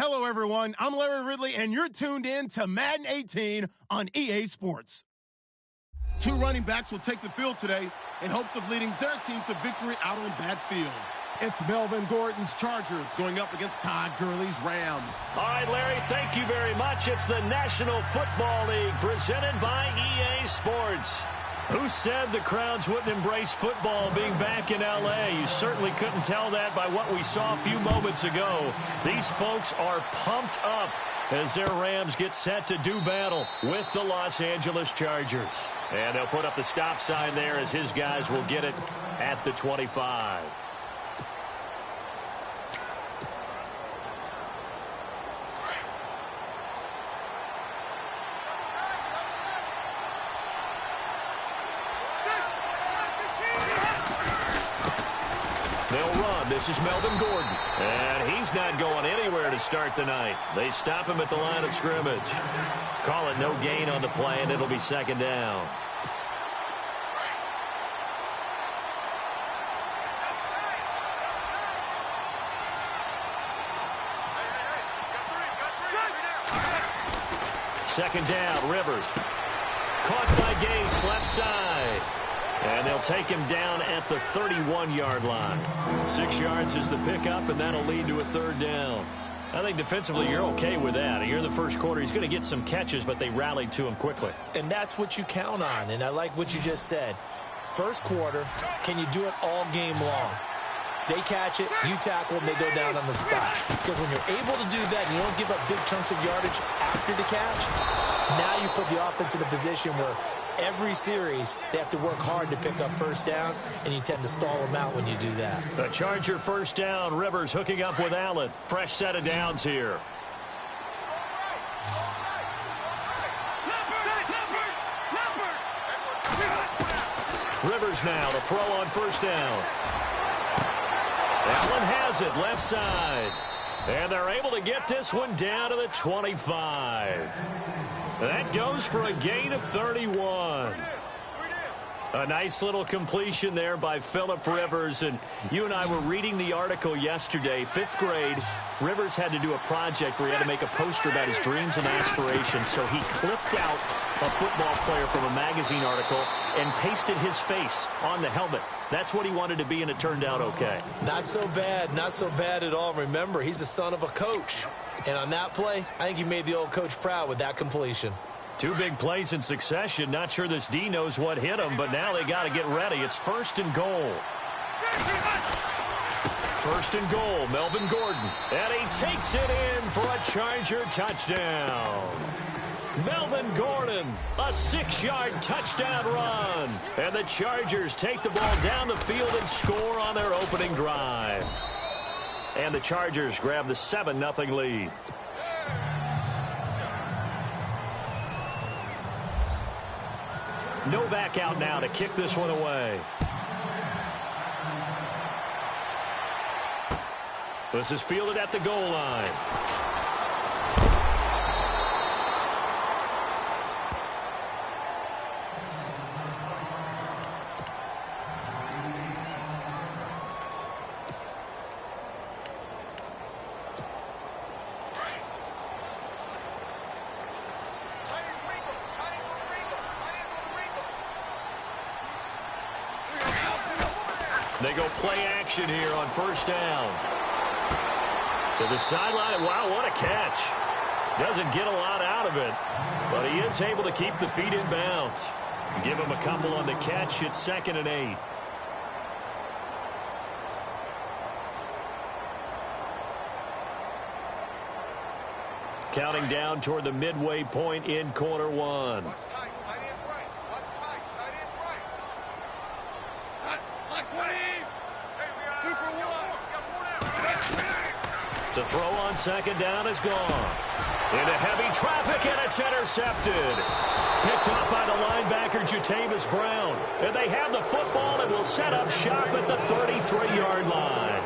Hello, everyone. I'm Larry Ridley, and you're tuned in to Madden 18 on EA Sports. Two running backs will take the field today in hopes of leading their team to victory out on that field. It's Melvin Gordon's Chargers going up against Todd Gurley's Rams. All right, Larry, thank you very much. It's the National Football League presented by EA Sports. Who said the crowds wouldn't embrace football being back in L.A.? You certainly couldn't tell that by what we saw a few moments ago. These folks are pumped up as their Rams get set to do battle with the Los Angeles Chargers. And they'll put up the stop sign there as his guys will get it at the 25. They'll run. This is Melvin Gordon. And he's not going anywhere to start the night. They stop him at the line of scrimmage. Call it no gain on the play, and it'll be second down. Second down, Rivers. Caught by Gates, left side. And they'll take him down at the 31-yard line. 6 yards is the pickup, and that'll lead to a third down. I think defensively you're okay with that. Here in the first quarter, he's going to get some catches, but they rallied to him quickly. And that's what you count on, and I like what you just said. First quarter, can you do it all game long? They catch it, you tackle them, they go down on the spot. Because when you're able to do that and you don't give up big chunks of yardage after the catch, now you put the offense in a position where every series, they have to work hard to pick up first downs, and you tend to stall them out when you do that. A Charger first down. Rivers hooking up with Allen. Fresh set of downs here. Rivers now to throw on first down. Allen has it, left side. And they're able to get this one down to the 25. That goes for a gain of 31. A nice little completion there by Phillip Rivers. And you and I were reading the article yesterday, 5th grade. Rivers had to do a project where he had to make a poster about his dreams and aspirations. So he clipped out a football player from a magazine article and pasted his face on the helmet. That's what he wanted to be, and it turned out okay. Not so bad at all. Remember, he's the son of a coach. And on that play, I think he made the old coach proud with that completion. 2 big plays in succession. Not sure this D knows what hit him, but now they got to get ready. It's first and goal. First and goal, Melvin Gordon. And he takes it in for a Charger touchdown. Melvin Gordon, a 6-yard touchdown run. And the Chargers take the ball down the field and score on their opening drive. And the Chargers grab the 7-0 lead. Novak out now to kick this one away. This is fielded at the goal line. They go play action here on first down. To the sideline. Wow, what a catch. Doesn't get a lot out of it, but he is able to keep the feet in bounds. Give him a couple on the catch. It's 2nd and 8. Counting down toward the midway point in quarter 1. To throw on second down is gone. Into heavy traffic, and it's intercepted. Picked up by the linebacker, Jatavis Brown. And they have the football and will set up shop at the 33-yard line.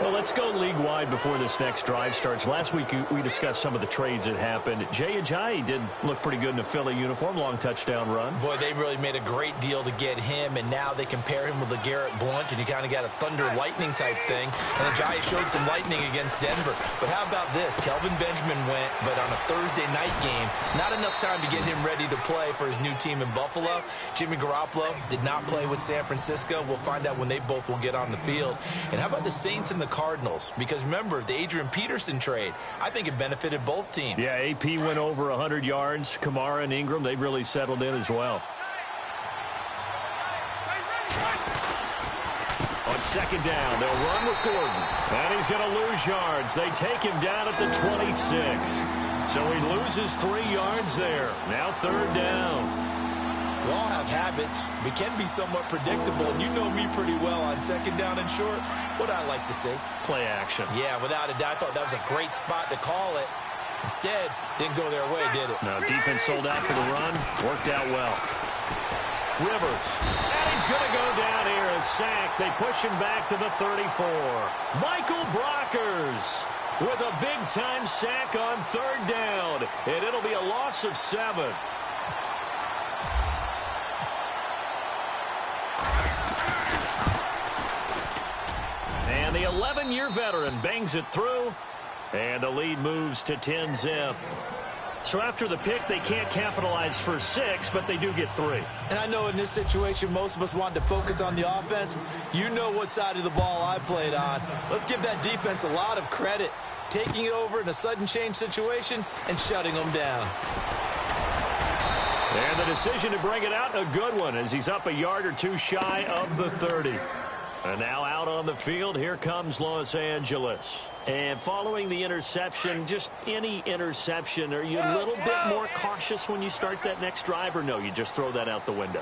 Well, let's go league-wide before this next drive starts. Last week, we discussed some of the trades that happened. Jay Ajayi did look pretty good in a Philly uniform, long touchdown run. Boy, they really made a great deal to get him, and now they compare him with LeGarrette Blount, and you kind of got a thunder-lightning type thing. And Ajayi showed some lightning against Denver. But how about this? Kelvin Benjamin went, but on a Thursday night game, not enough time to get him ready to play for his new team in Buffalo. Jimmy Garoppolo did not play with San Francisco. We'll find out when they both will get on the field. And how about the Saints and the Cardinals? Because remember, the Adrian Peterson trade, I think it benefited both teams. Yeah, AP went over 100 yards. Kamara and Ingram, they've really settled in as well. On second down, they'll run with Gordon. And he's going to lose yards. They take him down at the 26. So he loses 3 yards there. Now third down. We all have habits. We can be somewhat predictable, and you know me pretty well on second down and short. What I like to see? Play action. Yeah, without a doubt. I thought that was a great spot to call it. Instead, didn't go their way, did it? No, defense sold out for the run. Worked out well. Rivers. And he's going to go down here. A sack. They push him back to the 34. Michael Brockers with a big-time sack on third down. And it'll be a loss of 7. And the 11-year veteran bangs it through, and the lead moves to 10-zip. So after the pick, they can't capitalize for 6, but they do get 3. And I know in this situation, most of us wanted to focus on the offense. You know what side of the ball I played on. Let's give that defense a lot of credit, taking it over in a sudden change situation and shutting them down. And the decision to bring it out, a good one, as he's up a yard or 2 shy of the 30. And now out on the field, here comes Los Angeles. And following the interception, just any interception, are you a little bit more cautious when you start that next drive, or no, you just throw that out the window?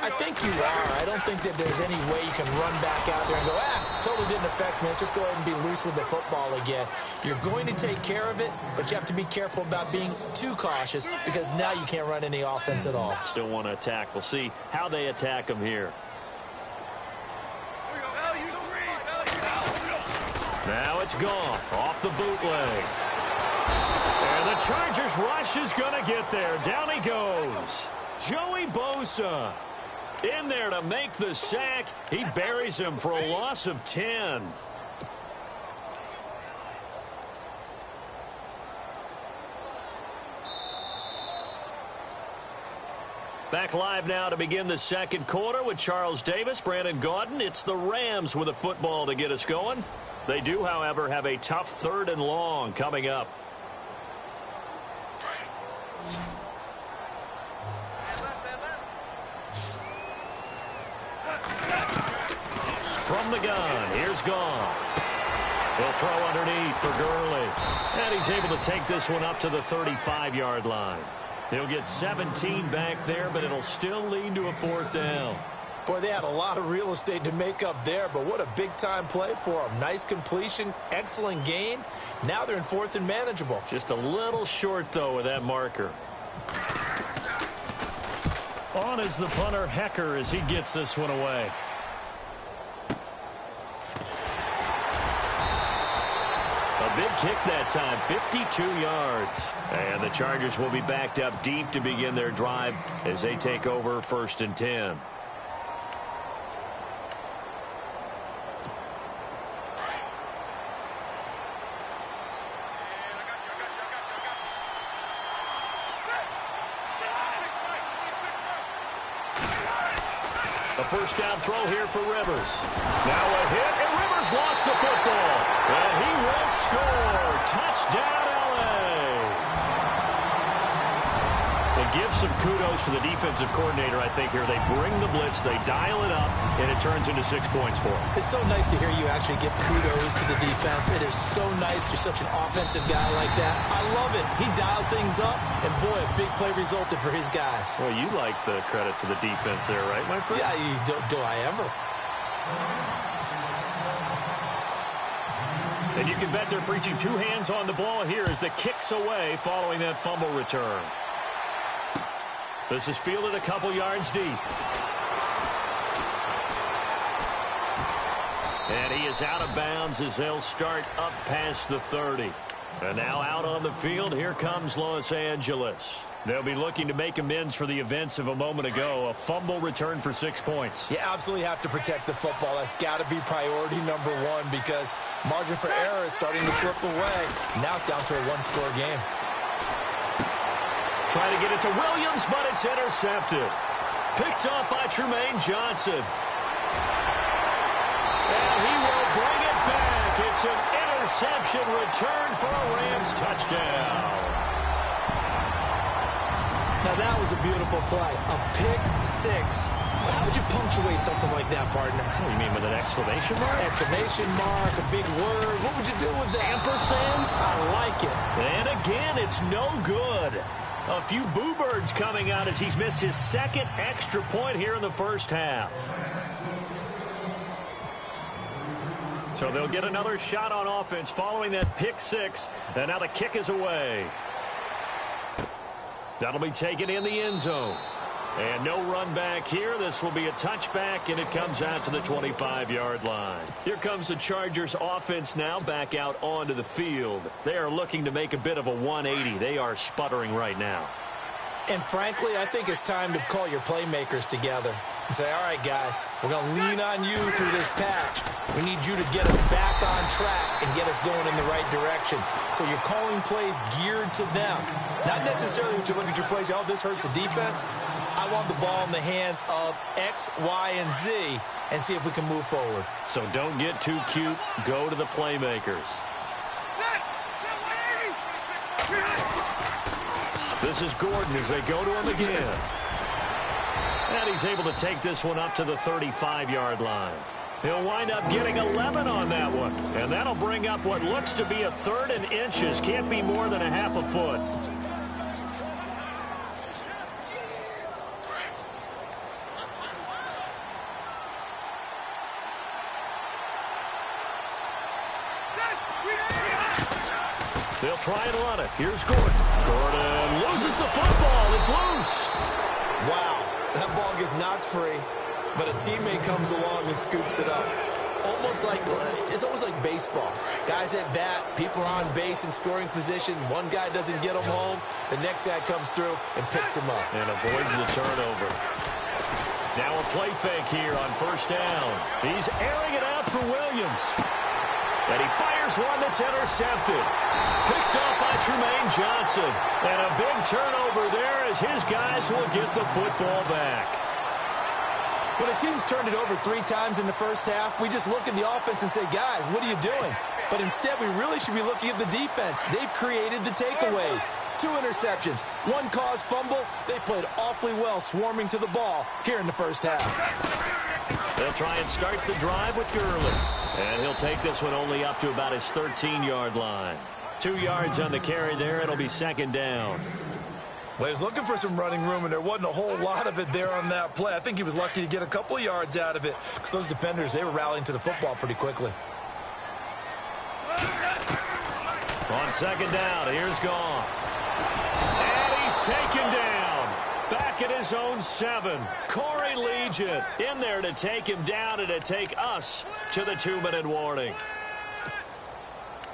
I think you are. I don't think that there's any way you can run back out there and go, totally didn't affect me. Let's just go ahead and be loose with the football again. You're going to take care of it, but you have to be careful about being too cautious because now you can't run any offense at all. Still want to attack. We'll see how they attack him here. Now it's Goff off the bootleg. And the Chargers rush is going to get there. Down he goes. Joey Bosa in there to make the sack. He buries him for a loss of 10. Back live now to begin the second quarter with Charles Davis, Brandon Gaudin. It's the Rams with a football to get us going. They do, however, have a tough 3rd and long coming up. From the gun, here's Goff. He'll throw underneath for Gurley. And he's able to take this one up to the 35-yard line. He'll get 17 back there, but it'll still lead to a 4th down. Boy, they had a lot of real estate to make up there, but what a big-time play for them. Nice completion, excellent gain. Now they're in 4th and manageable. Just a little short, though, with that marker. On is the punter, Hecker, as he gets this one away. A big kick that time, 52 yards. And the Chargers will be backed up deep to begin their drive as they take over 1st and 10. A first down throw here for Rivers. Now a hit, and Rivers lost the football. And he will score. Touchdown, L.A. It gives some kudos to the defensive coordinator, I think, here. They bring the blitz, they dial it up, and it turns into 6 points for them. It's so nice to hear you actually give kudos to the defense. It is so nice. You're such an offensive guy like that. I love it. He dialed things up, and boy, a big play resulted for his guys. Well, you like the credit to the defense there, right, my friend? Yeah, do I ever? And you can bet they're preaching 2 hands on the ball here as the kick's away following that fumble return. This is fielded a couple yards deep. And he is out of bounds as they'll start up past the 30. And now out on the field, here comes Los Angeles. They'll be looking to make amends for the events of a moment ago. A fumble return for 6 points. You absolutely have to protect the football. That's got to be priority number one because margin for error is starting to slip away. Now it's down to a one-score game. Trying to get it to Williams, but it's intercepted. Picked off by Trumaine Johnson. And he will bring it back. It's an interception return for a Rams touchdown. Now, that was a beautiful play. A pick six. How would you punctuate something like that, partner? What do you mean with an exclamation mark? Exclamation mark, a big word. What would you do with that? Ampersand? I like it. And again, it's no good. A few boo birds coming out as he's missed his second extra point here in the first half. So they'll get another shot on offense following that pick six. And now the kick is away. That'll be taken in the end zone. And no run back here. This will be a touchback, and it comes out to the 25-yard line. Here comes the Chargers offense now back out onto the field. They are looking to make a bit of a 180. They are sputtering right now. And frankly, I think it's time to call your playmakers together and say, all right, guys, we're going to lean on you through this patch. We need you to get us back on track and get us going in the right direction. So you're calling plays geared to them. Not necessarily when you look at your plays, oh, this hurts the defense. I want the ball in the hands of X, Y, and Z and see if we can move forward. So don't get too cute. Go to the playmakers. This is Gordon as they go to him again. And he's able to take this one up to the 35-yard line. He'll wind up getting 11 on that one. And that'll bring up what looks to be a 3rd and inches. Can't be more than a half a foot. They'll try and run it. Here's Gordon. Gordon loses the football. It's loose. Wow. That ball gets knocked free, but a teammate comes along and scoops it up. It's almost like baseball. Guys at bat, people are on base in scoring position. One guy doesn't get him home. The next guy comes through and picks him up. And avoids the turnover. Now a play fake here on first down. He's airing it out for Williams. And he fires one that's intercepted. Picked off by Trumaine Johnson. And a big turnover there as his guys will get the football back. When a team's turned it over 3 times in the first half, we just look at the offense and say, guys, what are you doing? But instead, we really should be looking at the defense. They've created the takeaways. 2 interceptions, 1 caused fumble. They played awfully well swarming to the ball here in the first half. They'll try and start the drive with Gurley. And he'll take this one only up to about his 13-yard line. 2 yards on the carry there. It'll be second down. Well, he was looking for some running room, and there wasn't a whole lot of it there on that play. I think he was lucky to get a couple of yards out of it because those defenders, they were rallying to the football pretty quickly. On second down, here's Goff. And he's taken down. Back at his own 7. Corey Legion in there to take him down and to take us to the 2-minute warning.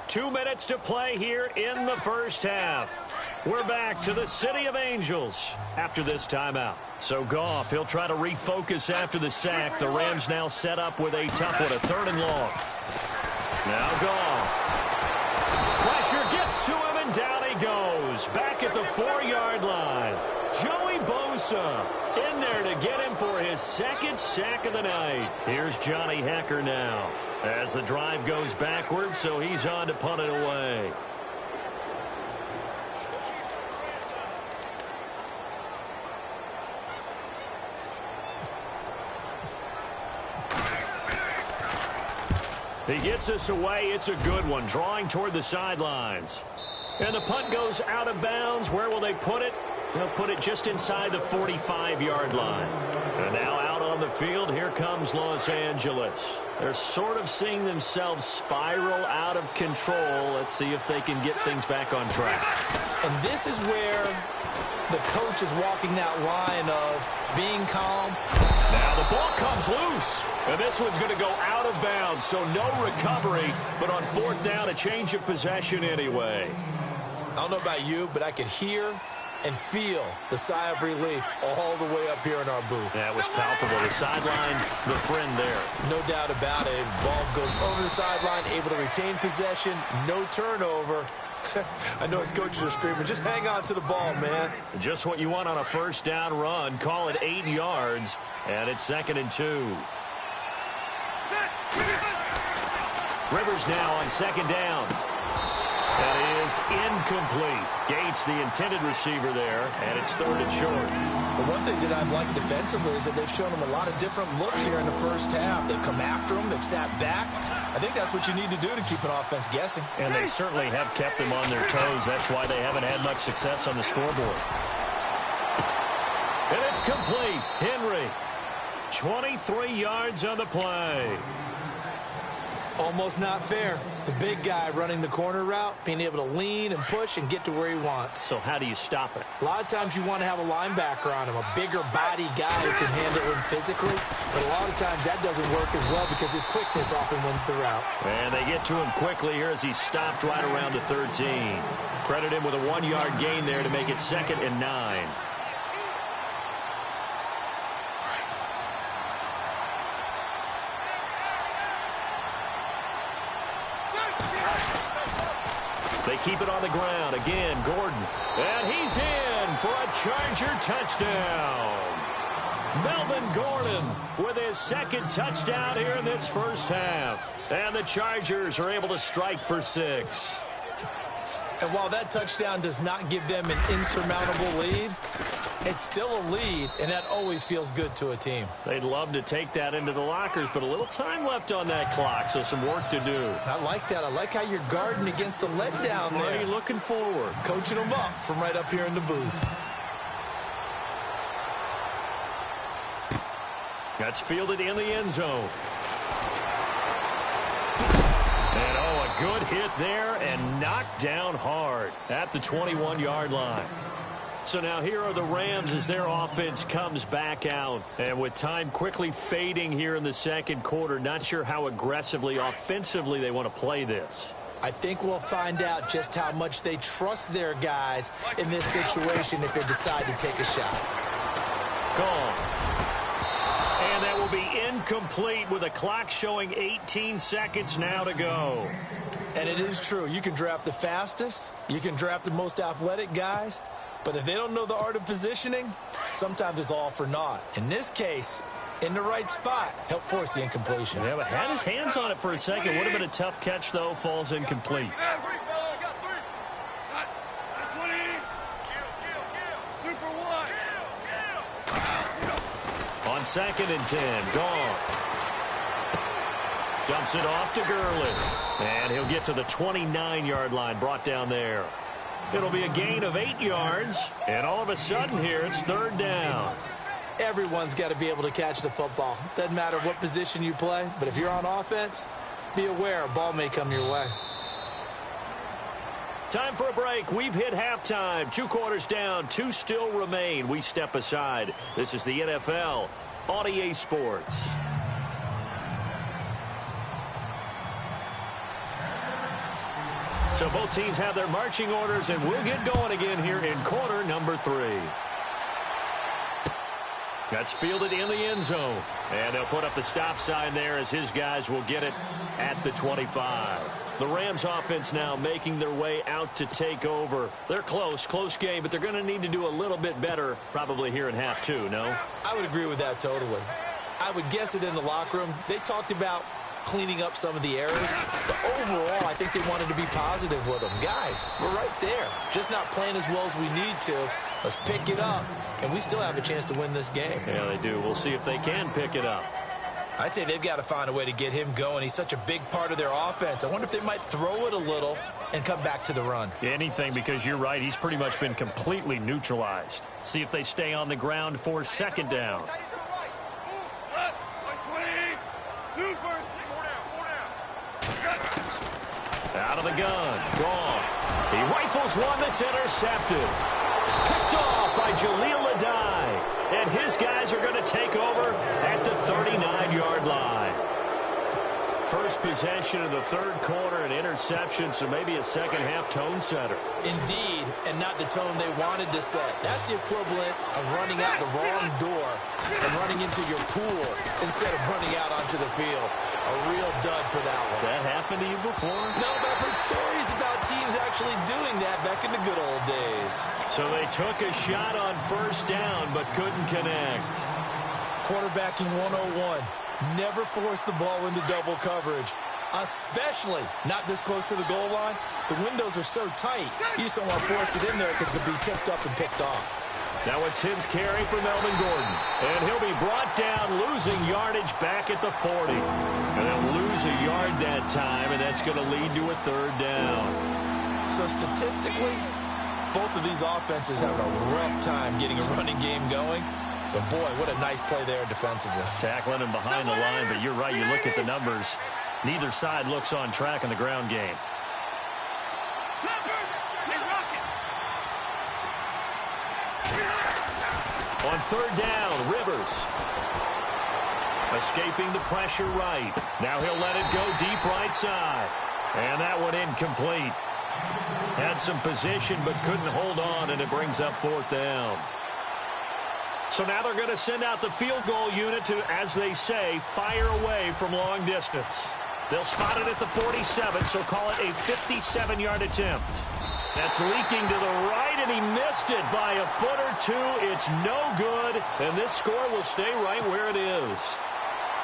2 minutes to play here in the first half. We're back to the City of Angels after this timeout. So Goff, he'll try to refocus after the sack. The Rams now set up with a tough one, a 3rd and long. Now Goff. Pressure gets to him, and down he goes. Back at the 4-yard line. Joey Bosa in there to get him for his 2nd sack of the night. Here's Johnny Hekker now as the drive goes backwards, so he's on to punt it away. He gets us away. It's a good one, drawing toward the sidelines. And the punt goes out of bounds. Where will they put it? They'll put it just inside the 45-yard line. And now out on the field, here comes Los Angeles. They're sort of seeing themselves spiral out of control. Let's see if they can get things back on track. And this is where the coach is walking that line of being calm. Now the ball comes loose. And this one's going to go out of bounds, so no recovery. But on fourth down, a change of possession anyway. I don't know about you, but I could hear and feel the sigh of relief all the way up here in our booth. That was palpable. The sideline, the friend there. No doubt about it. Ball goes over the sideline, able to retain possession, no turnover. I know his coaches are screaming, just hang on to the ball, man. Just what you want on a first down run. Call it 8 yards, and it's 2nd and 2. Rivers now on 2nd down. That is incomplete. Gates, the intended receiver there, and it's 3rd and short. The one thing that I've liked defensively is that they've shown him a lot of different looks here in the first half. They've come after him. They've sat back. I think that's what you need to do to keep an offense guessing. And they certainly have kept them on their toes. That's why they haven't had much success on the scoreboard. And it's complete. Henry, 23 yards on the play. Almost not fair. The big guy running the corner route, being able to lean and push and get to where he wants. So how do you stop it? A lot of times you want to have a linebacker on him, a bigger body guy who can handle him physically. But a lot of times that doesn't work as well because his quickness often wins the route. And they get to him quickly here as he stopped right around the 13. Credit him with a 1-yard gain there to make it 2nd and 9. They keep it on the ground. Again, Gordon. And he's in for a Charger touchdown. Melvin Gordon with his 2nd touchdown here in this first half. And the Chargers are able to strike for 6. And while that touchdown does not give them an insurmountable lead, it's still a lead, and that always feels good to a team. They'd love to take that into the lockers, but a little time left on that clock, so some work to do. I like that. I like how you're guarding against a letdown there. Already looking forward. Coaching them up from right up here in the booth. That's fielded in the end zone. And a good hit there and knocked down hard at the 21-yard line. So now here are the Rams as their offense comes back out. And with time quickly fading here in the second quarter, not sure how aggressively, offensively they want to play this. I think we'll find out just how much they trust their guys in this situation if they decide to take a shot. Gone. And that will be incomplete with a clock showing 18 seconds now to go. And it is true. You can draft the fastest. You can draft the most athletic guys. But if they don't know the art of positioning, sometimes it's all for naught. In this case, in the right spot, help force the incompletion. Yeah, but had his hands on it for a second. Would have been a tough catch, though. Falls incomplete. On 2nd and 10, Goff dumps it off to Gurley. And he'll get to the 29-yard line, brought down there. It'll be a gain of 8 yards, and all of a sudden here, it's 3rd down. Everyone's got to be able to catch the football. Doesn't matter what position you play, but if you're on offense, be aware a ball may come your way. Time for a break. We've hit halftime. 2 quarters down, 2 still remain. We step aside. This is the NFL on EA Sports. So both teams have their marching orders, and we'll get going again here in quarter number 3. That's fielded in the end zone. And they'll put up the stop sign there as his guys will get it at the 25. The Rams offense now making their way out to take over. They're close game, but they're going to need to do a little bit better probably here in half 2, no? I would agree with that totally. I would guess it in the locker room. They talked about cleaning up some of the errors, but overall I think they wanted to be positive with them. Guys, we're right there, just not playing as well as we need to. Let's pick it up, and we still have a chance to win this game. Yeah, they do. We'll see if they can pick it up. I'd say they've got to find a way to get him going. He's such a big part of their offense. I wonder if they might throw it a little and come back to the run. Anything, because you're right, he's pretty much been completely neutralized. See if they stay on the ground for 2nd down. Out of the gun. Gone. He rifles one that's intercepted. Picked off by Jaleel Adai. And his guys are going to take over at the first possession of the third quarter, an interception, so maybe a second-half tone setter. Indeed, and not the tone they wanted to set. That's the equivalent of running out the wrong door and running into your pool instead of running out onto the field. A real dud for that one. Has that happened to you before? No, but I've heard stories about teams actually doing that back in the good old days. So they took a shot on first down but couldn't connect. Quarterbacking 101. Never force the ball into double coverage, especially not this close to the goal line. The windows are so tight, you just don't want to force it in there because it could be tipped up and picked off. Now a 10th carry for Melvin Gordon. And he'll be brought down, losing yardage back at the 40. And they'll lose a yard that time, and that's going to lead to a third down. So statistically, both of these offenses have a rough time getting a running game going. But, boy, what a nice play there defensively. Tackling him behind the line, but you're right. You look at the numbers. Neither side looks on track in the ground game. On third down, Rivers. Escaping the pressure right. Now he'll let it go deep right side. And that one incomplete. Had some position but couldn't hold on, and it brings up fourth down. So now they're going to send out the field goal unit to, as they say, fire away from long distance. They'll spot it at the 47, so call it a 57-yard attempt. That's leaking to the right, and he missed it by a foot or two. It's no good, and this score will stay right where it is.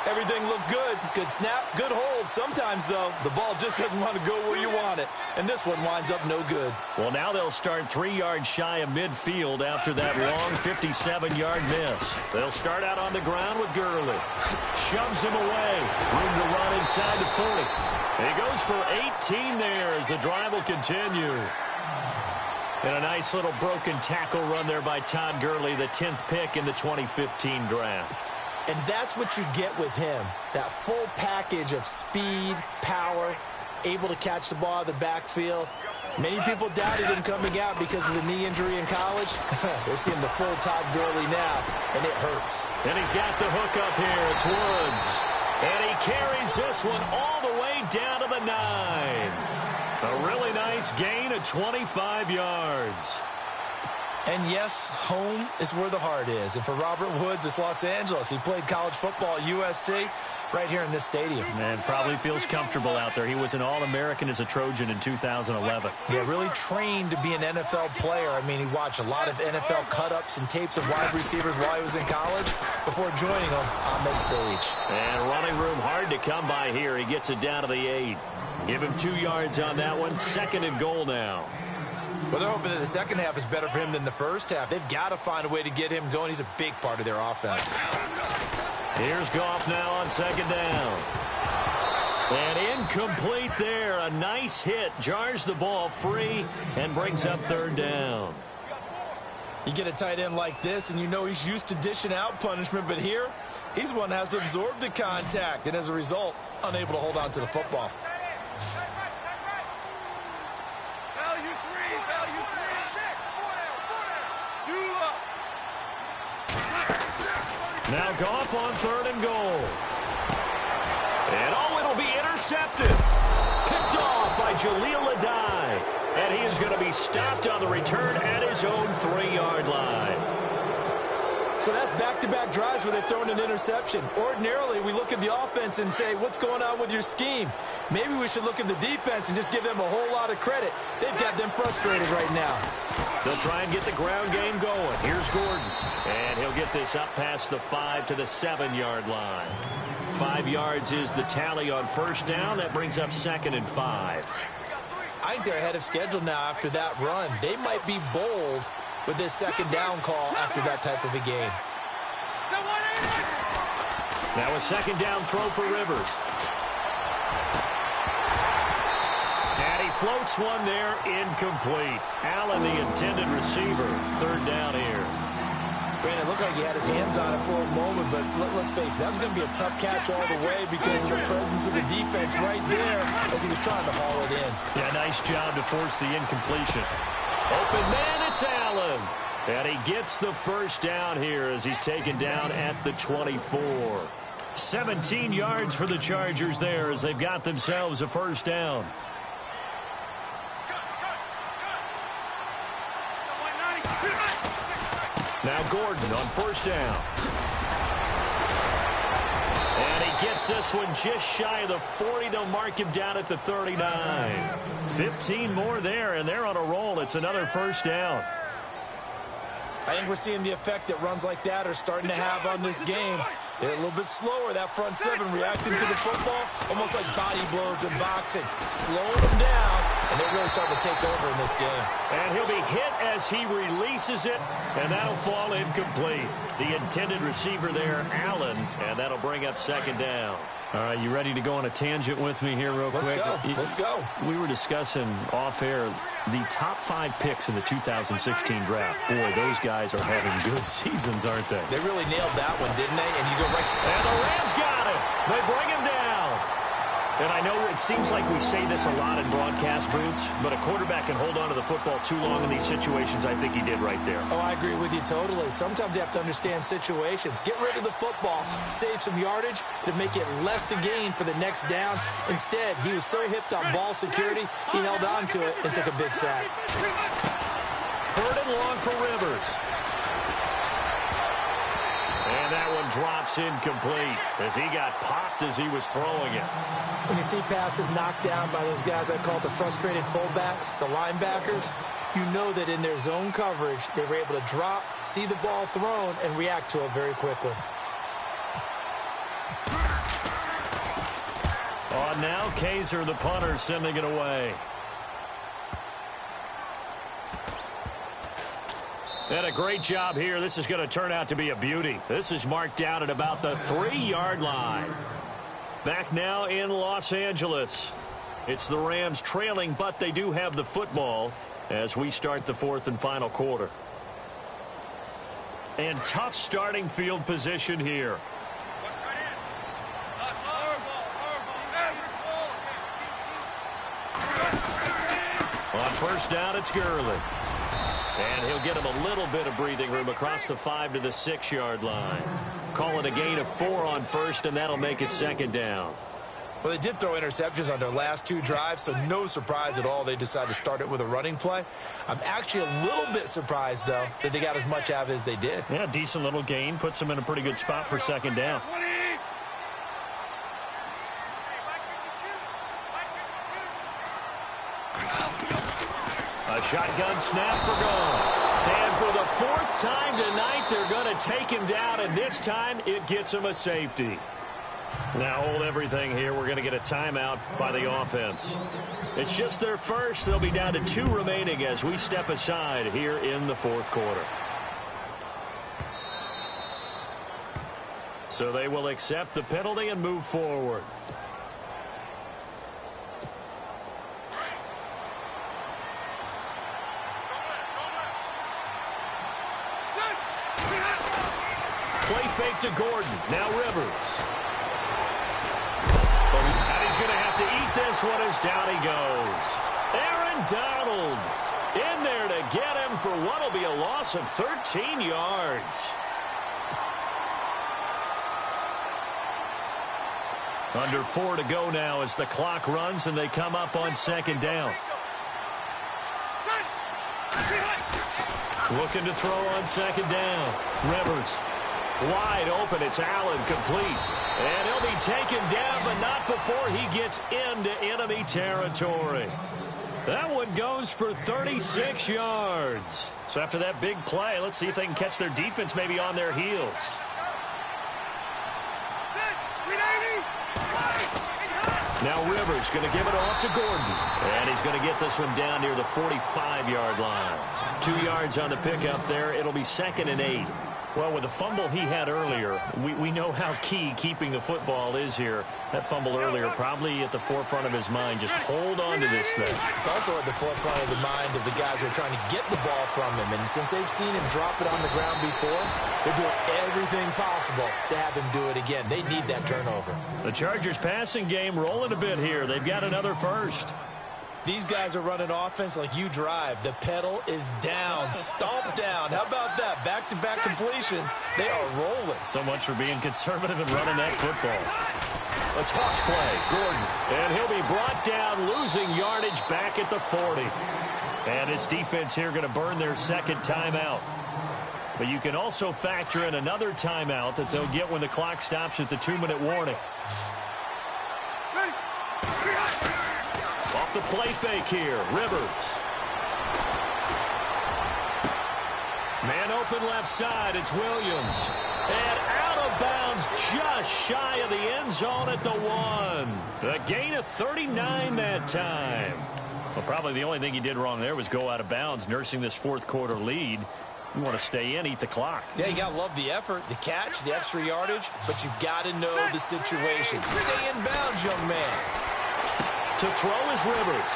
Everything looked good. Good snap, good hold. Sometimes, though, the ball just doesn't want to go where you want it. And this one winds up no good. Well, now they'll start 3 yards shy of midfield after that long 57-yard miss. They'll start out on the ground with Gurley. Shoves him away. Room to run inside the 40. He goes for 18 there as the drive will continue. And a nice little broken tackle run there by Todd Gurley, the 10th pick in the 2015 draft. And that's what you get with him, that full package of speed, power, able to catch the ball out of the backfield. Many people doubted him coming out because of the knee injury in college. They're seeing the full Todd Gurley now, and it hurts. And he's got the hook up here. It's Woods. And he carries this one all the way down to the 9. A really nice gain of 25 yards. And yes, home is where the heart is. And for Robert Woods, it's Los Angeles. He played college football at USC right here in this stadium. Man, probably feels comfortable out there. He was an All-American as a Trojan in 2011. Yeah, really trained to be an NFL player. I mean, he watched a lot of NFL cut-ups and tapes of wide receivers while he was in college before joining them on this stage. And running room hard to come by here. He gets it down to the 8. Give him 2 yards on that one. 2nd and goal now. Well, they're hoping that the second half is better for him than the first half. They've got to find a way to get him going. He's a big part of their offense. Here's Goff now on 2nd down. And incomplete there. A nice hit. Jars the ball free and brings up 3rd down. You get a tight end like this, and you know he's used to dishing out punishment. But here, he's the one that has to absorb the contact. And as a result, unable to hold on to the football. Now Goff on 3rd and goal. And it'll be intercepted. Picked off by Jaleel Adai. And he is going to be stopped on the return at his own 3-yard line. So that's back-to-back drives where they've thrown an interception. Ordinarily, we look at the offense and say, what's going on with your scheme? Maybe we should look at the defense and just give them a whole lot of credit. They've got them frustrated right now. They'll try and get the ground game going. Here's Gordon. And he'll get this up past the 5 to the 7-yard line. 5 yards is the tally on 1st down. That brings up 2nd and 5. I think they're ahead of schedule now after that run. They might be bold with this 2nd down call after that type of a game. Now a 2nd down throw for Rivers. And he floats one there, incomplete. Allen, the intended receiver. 3rd down here. Brandon, it looked like he had his hands on it for a moment, but let's face it, that was going to be a tough catch all the way because of the presence of the defense right there as he was trying to haul it in. Yeah, nice job to force the incompletion. Open man, it's Allen. And he gets the 1st down here as he's taken down at the 24. 17 yards for the Chargers there as they've got themselves a first down. Now Gordon on first down. And he gets this one just shy of the 40. They'll mark him down at the 39. 15 more there, and they're on a roll. It's another first down. I think we're seeing the effect that runs like that are starting to have on this game. They're a little bit slower, that front seven, reacting to the football, almost like body blows in boxing. Slowing them down, and they're really starting to take over in this game. And he'll be hit as he releases it, and that'll fall incomplete. The intended receiver there, Allen, and that'll bring up second down. All right, you ready to go on a tangent with me here real quick? Let's go. We were discussing off-air the top 5 picks in the 2016 draft. Boy, those guys are having good seasons, aren't they? They really nailed that one, didn't they? And you go right. And the Rams got it. They bring him down. And I know it seems like we say this a lot in broadcast booths, but a quarterback can hold on to the football too long in these situations. I think he did right there. Oh, I agree with you totally. Sometimes you have to understand situations. Get rid of the football, save some yardage to make it less to gain for the next down. Instead, he was so hipped on ball security, he held on to it and took a big sack. Third and long for Rivers. And that one drops incomplete as he got popped as he was throwing it. When you see passes knocked down by those guys I call the frustrated fullbacks, the linebackers, you know that in their zone coverage, they were able to drop, see the ball thrown, and react to it very quickly. Now Kaiser, the punter, sending it away. And a great job here. This is going to turn out to be a beauty. This is marked down at about the 3-yard line. Back now in Los Angeles. It's the Rams trailing, but they do have the football as we start the 4th and final quarter. And tough starting field position here. On first down, it's Gurley. And he'll get him a little bit of breathing room across the 5 to the 6-yard line. Call it a gain of 4 on first, and that'll make it second down. Well, they did throw interceptions on their last 2 drives, so no surprise at all they decided to start it with a running play. I'm actually a little bit surprised, though, that they got as much out of it as they did. Yeah, decent little gain. Puts them in a pretty good spot for second down. A shotgun snap for goal. And for the 4th time tonight, they're going to take him down, and this time it gets him a safety. Now hold everything here. We're going to get a timeout by the offense. It's just their first. They'll be down to 2 remaining as we step aside here in the 4th quarter. So they will accept the penalty and move forward. Play fake to Gordon. Now Rivers. And he's going to have to eat this one as down he goes. Aaron Donald in there to get him for what will be a loss of 13 yards. Under 4 to go now as the clock runs and they come up on second down. Looking to throw on second down. Rivers. Wide open. It's Allen complete. And he'll be taken down, but not before he gets into enemy territory. That one goes for 36 yards. So after that big play, let's see if they can catch their defense maybe on their heels. Now Rivers going to give it off to Gordon. And he's going to get this one down near the 45-yard line. 2 yards on the pickup there. It'll be 2nd and 8. Well, with the fumble he had earlier, we know how key keeping the football is here. That fumble earlier probably at the forefront of his mind. Just hold on to this thing. It's also at the forefront of the mind of the guys who are trying to get the ball from him. And since they've seen him drop it on the ground before, they're doing everything possible to have him do it again. They need that turnover. The Chargers passing game rolling a bit here. They've got another first. These guys are running offense like you drive. The pedal is down, stomp down. How about that? Back-to-back completions. They are rolling. So much for being conservative and running that football. A toss play, Gordon. And he'll be brought down, losing yardage back at the 40. And his defense here going to burn their second timeout. But you can also factor in another timeout that they'll get when the clock stops at the 2-minute warning. Off the play fake here, Rivers. Man open left side, it's Williams. And out of bounds, just shy of the end zone at the 1. A gain of 39 that time. Well, probably the only thing he did wrong there was go out of bounds, nursing this fourth quarter lead. You want to stay in, eat the clock. Yeah, you got to love the effort, the catch, the extra yardage, but you've got to know the situation. Stay in bounds, young man. To throw is Rivers.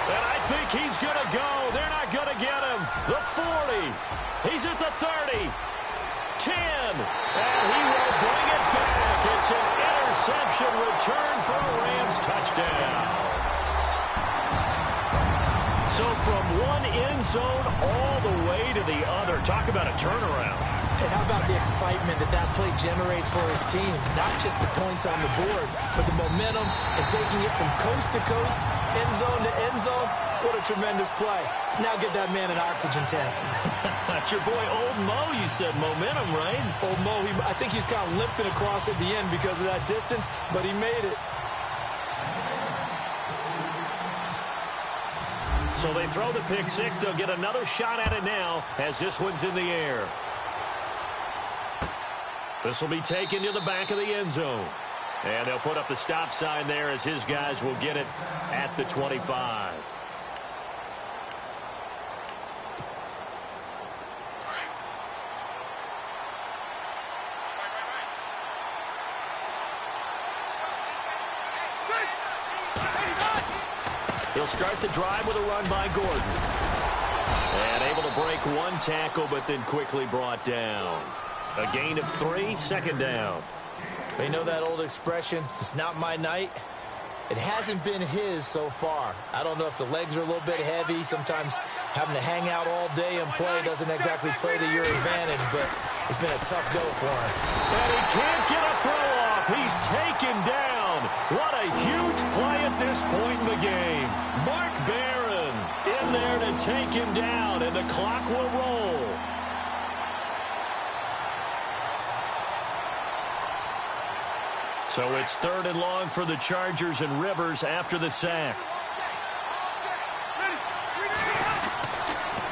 And I think he's going to go. They're not going to get him. The 40. He's at the 30. 10. And he will bring it back. It's an interception return for a Rams touchdown. So from one end zone all the way to the other. Talk about a turnaround. And how about the excitement that play generates for his team? Not just the points on the board, but the momentum and taking it from coast to coast, end zone to end zone. What a tremendous play. Now get that man an oxygen tank. That's your boy Old Mo, you said. Momentum, right? Old Mo, I think he's kind of limping across at the end because of that distance, but he made it. So they throw the pick six. They'll get another shot at it now as this one's in the air. This will be taken to the back of the end zone. And they'll put up the stop sign there as his guys will get it at the 25. He'll start the drive with a run by Gordon. And able to break one tackle, but then quickly brought down. A gain of 3, second down. You know that old expression, it's not my night? It hasn't been his so far. I don't know if the legs are a little bit heavy. Sometimes having to hang out all day and play doesn't exactly play to your advantage, but it's been a tough go for him. And he can't get a throw off. He's taken down. What a huge play at this point in the game. Mark Barron in there to take him down, and the clock will roll. So it's 3rd and long for the Chargers, and Rivers after the sack.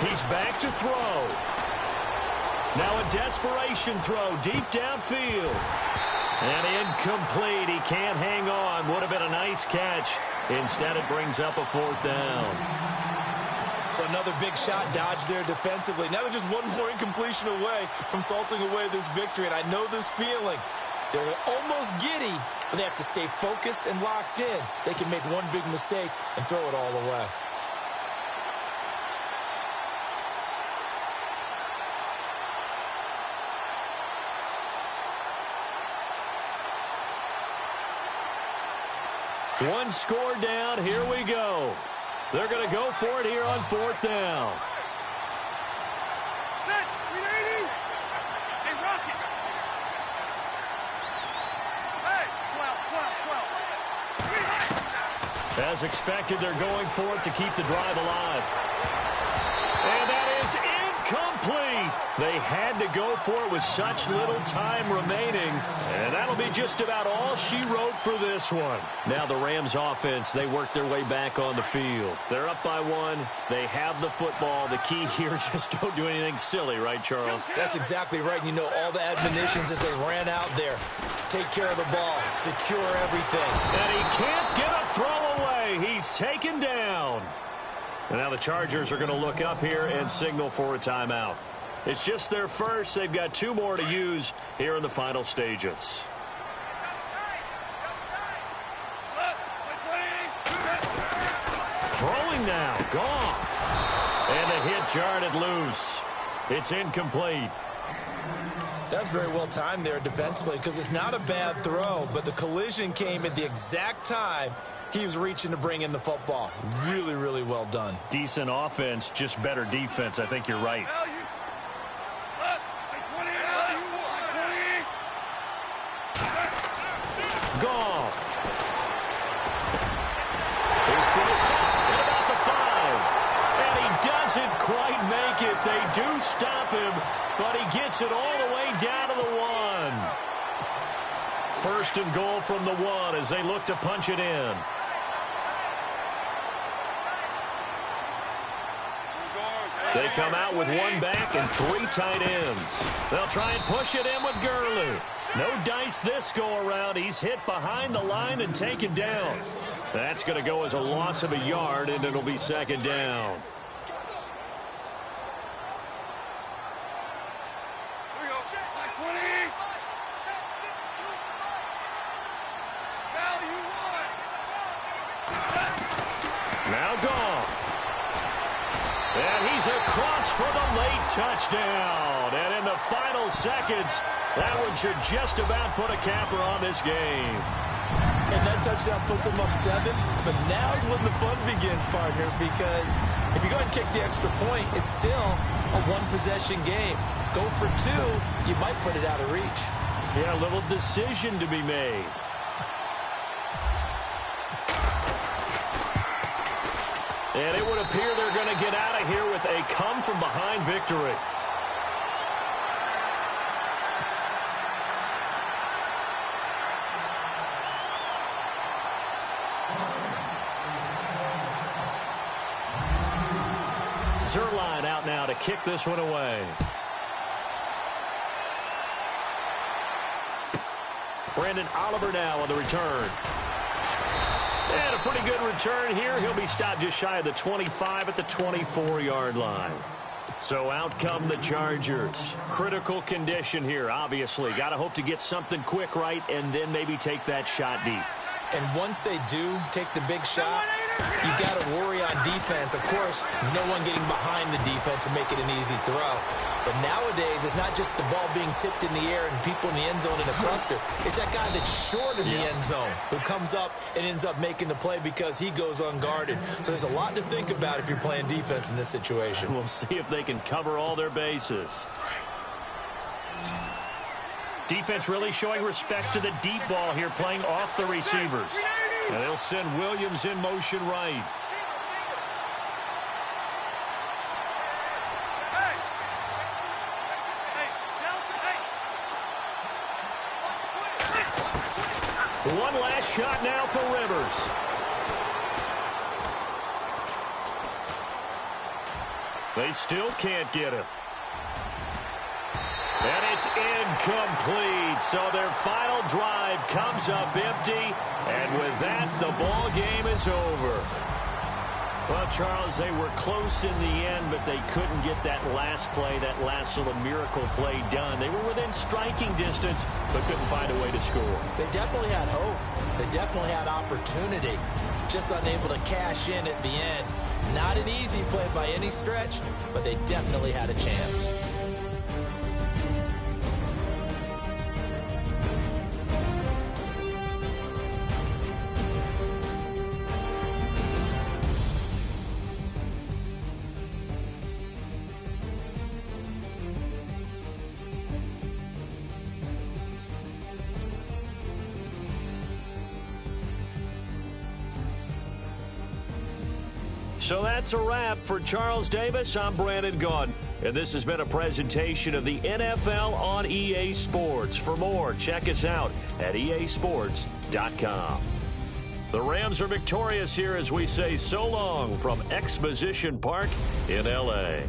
He's back to throw. Now a desperation throw deep downfield. And incomplete. He can't hang on. Would have been a nice catch. Instead, it brings up a 4th down. So another big shot dodged there defensively. Now they're just one more incompletion away from salting away this victory. And I know this feeling. They're almost giddy, but they have to stay focused and locked in. They can make one big mistake and throw it all away. One score down. Here we go. They're going to go for it here on 4th down. As expected, they're going for it to keep the drive alive. And that is incomplete. They had to go for it with such little time remaining. And that'll be just about all she wrote for this one. Now the Rams offense, they work their way back on the field. They're up by 1. They have the football. The key here, just don't do anything silly, right, Charles? That's exactly right. You know, all the admonitions as they ran out there. Take care of the ball. Secure everything. And he can't get a throw away. He's taken down. And now the Chargers are going to look up here and signal for a timeout. It's just their first. They've got 2 more to use here in the final stages. Throwing now. Goff. And the hit jarred it loose. It's incomplete. That's very well timed there defensively because it's not a bad throw, but the collision came at the exact time he was reaching to bring in the football. Really, really well done. Decent offense, just better defense. I think you're right. Goff. He's thrown at about the 5. And he doesn't quite make it. They do stop him, but he gets it all the way down to the 1. First and goal from the 1 as they look to punch it in. They come out with 1 back and 3 tight ends. They'll try and push it in with Gurley. No dice this go-around. He's hit behind the line and taken down. That's going to go as a loss of a yard, and it'll be second down. Now Goff. And he's across for the late touchdown. And in the final seconds, that one should just about put a capper on this game. And that touchdown puts him up 7. But now's when the fun begins, partner, because if you go ahead and kick the extra point, it's still a 1-possession game. Go for 2, you might put it out of reach. Yeah, a little decision to be made. And it would appear they're going to get out of here with a come-from-behind victory. Zerline out now to kick this one away. Brandon Oliver now on the return. And a pretty good return here. He'll be stopped just shy of the 25 at the 24-yard line. So out come the Chargers. Critical condition here, obviously. Got to hope to get something quick right and then maybe take that shot deep. And once they do take the big shot, you got to worry on defense. Of course, no one getting behind the defense and make it an easy throw. But nowadays, it's not just the ball being tipped in the air and people in the end zone in a cluster. It's that guy that's short of the end zone who comes up and ends up making the play because he goes unguarded. So there's a lot to think about if you're playing defense in this situation. We'll see if they can cover all their bases. Defense really showing respect to the deep ball here, playing off the receivers. And they'll send Williams in motion right. One last shot now for Rivers. They still can't get him. And it's incomplete. So their final drive comes up empty. And with that, the ball game is over. Well, Charles, they were close in the end, but they couldn't get that last play, that last little miracle play done. They were within striking distance, but couldn't find a way to score. They definitely had hope. They definitely had opportunity. Just unable to cash in at the end. Not an easy play by any stretch, but they definitely had a chance. So that's a wrap for Charles Davis. I'm Brandon Gaudin, and this has been a presentation of the NFL on EA Sports. For more, check us out at easports.com. The Rams are victorious here as we say so long from Exposition Park in L.A.